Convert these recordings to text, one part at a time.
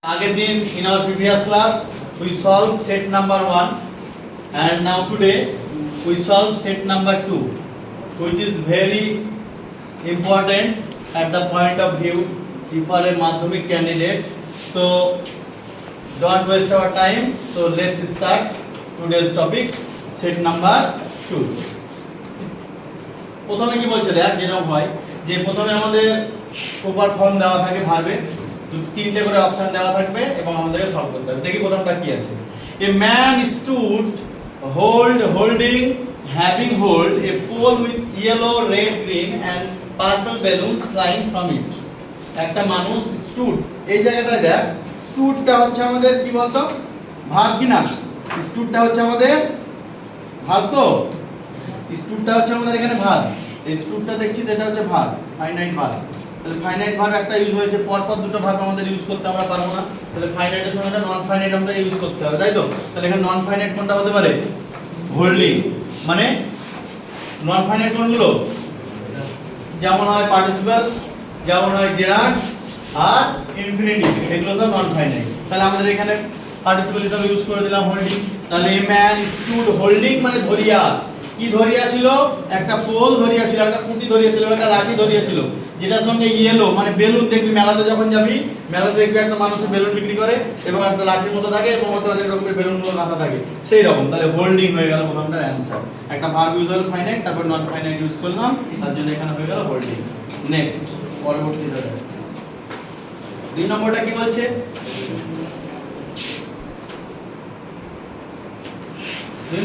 Again, in our previous class, we solved set number 1, and now today we solve set number 2, which is very important at the point of view if you are a Madhyamik candidate. So don't waste our time. So let's start today's topic, set number 2. প্রথমে কি বলছে দেখ যেরকম হয় যে প্রথমে আমাদের proper form দেওয়া থাকে ভার্বের তিনটে করে অপশন দেওয়া থাকবে এবং আমাদেরকে সলভ করতে হবে। দেখি প্রথমটা কি আছে। A man stood holding having hold a pole with yellow red green and purple balloons flying from it. একটা মানুষ স্টুড, এই জায়গাটায় দেখ স্টুডটা হচ্ছে আমাদের কি বলতো ভার্ব কি না? স্টুডটা হচ্ছে আমাদের ভার্ব, তো স্টুডটা হচ্ছে আমাদের এখানে ভার্ব। এই স্টুডটা দেখছিস এটা হচ্ছে ভার্ব, ফাইনাইট ভার্ব। তাহলে ফাইনাইট ভার্ব একটা ইউজ হয়েছে, পরপর দুটো ভার্ব আমাদের ইউজ করতে আমরা পারবো না। তাহলে ফাইনাইটের সঙ্গে একটা নন ফাইনাইট আমাদের ইউজ করতে হবে, তাই তো? তাহলে এখানে নন ফাইনাইট কোনটা হতে পারে? হোল্ডিং। মানে নন ফাইনাইট কোনগুলো? যেমন হয় পার্টিসিপল, যেমন হয় জেরান্ড আর ইনফিনিটিভ, এগুলো সব নন ফাইনাইট। তাহলে আমাদের এখানে পার্টিসিপল হিসেবে ইউজ করে দিলাম হোল্ডিং। তাহলে এ ম্যান স্টুড হোল্ডিং মানে ধরিয়া, কি ধরিয়া ছিল? একটা পোল ধরিয়া ছিল, একটা খুঁটি ধরিয়া ছিল, একটা লাঠি ধরিয়া ছিল, যেটার সঙ্গে ইয়েলো মানে বেলুন। দেখবি মেলাতে যখন যাবি, মেলাতে দেখবি একটা মানুষের বেলুন বিক্রি করে এবং একটা লাঠির মতো থাকে এবং মতো অনেক রকমের বেলুনগুলো গাঁথা থাকে, সেই রকম। তাহলে হোল্ডিং হয়ে গেল প্রথমটার অ্যান্সার। একটা ভার্ব ইউজ হল ফাইনাইট, তারপর নন ফাইনাইট ইউজ করলাম, তার জন্য এখানে হয়ে গেল হোল্ডিং। নেক্সট পরবর্তীটা 2 নম্বরটা কি বলছে?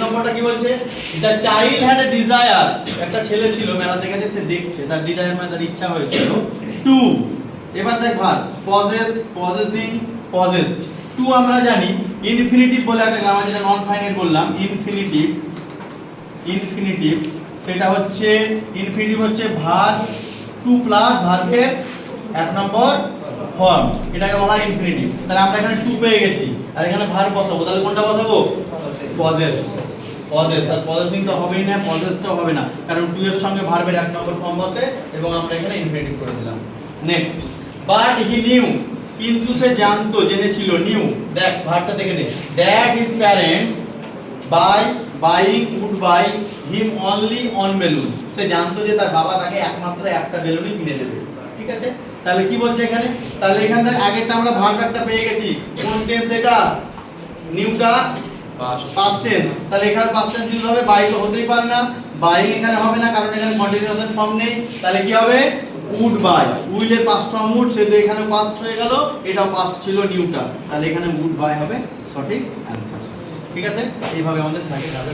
নম্বরটা কি বলছে? The child had a desire, একটা ছেলে ছিল মেলাতে গেছে, সে দেখছে, তার ডিজায়ার মানে তার ইচ্ছা হয়েছিল টু। এবার দেখ verb possess, possessing, possessed. To আমরা জানি ইনফিনিটিভ বলে একটা গ্রামার, যেটা নন ফাইনাইট বললাম ইনফিনিটিভ। ইনফিনিটিভ সেটা হচ্ছে ইনফিনিটিভ হচ্ছে ভার্ব টু প্লাস ভার্বের 1 নম্বর ফর্ম, এটাকে বলা হয় ইনফিনিটিভ। তাহলে আমরা এখানে টু পেয়ে গেছি আর এখানে ভার্ব বসাবো, তাহলে কোনটা বসাবো? পজেস। পজেস আর পজেসিং তো হবেই না, পজেসটাও হবে না, কারণ টু এর সঙ্গে ভার্বের 1 নম্বর ফর্ম বসে এবং আমরা এখানে ইনফিনিটিভ করে দিলাম। নেক্সট বাট হি নিউ, কিন্তু সে জানতো, জেনেছিল। নিউ দেখ ভার্বটা দেখে নে, that his parents buying wood by him only on balloon. সে জানতো যে তার বাবা তাকে একমাত্র একটা বেলুনই কিনে দেবে, ঠিক আছে? তাহলে কি বলছে এখানে? তাহলে এখান থেকে আগেরটা আমরা ভার্ব একটা পেয়ে গেছি, কোন টেন্স এটা? নিউটা পাস্ট টেন্স। তাহলে এখানে পাস্ট টেন্স ইউজ হবে, বাই তো হতেই পারে না, বাইং এখানে হবে না কারণ এখানে কন্টিনিউয়াস এর ফর্ম নেই। তাহলে কি হবে? Would by. উইল এর পাস্ট ফর্ম উড, সেটা এখানে পাস্ট হয়ে গেল, এটাও পাস্ট ছিল নিউটা, তাহলে এখানে উড বাই হবে সঠিক অ্যানসার। ঠিক আছে, এইভাবে আমাদের থাকে যাবে।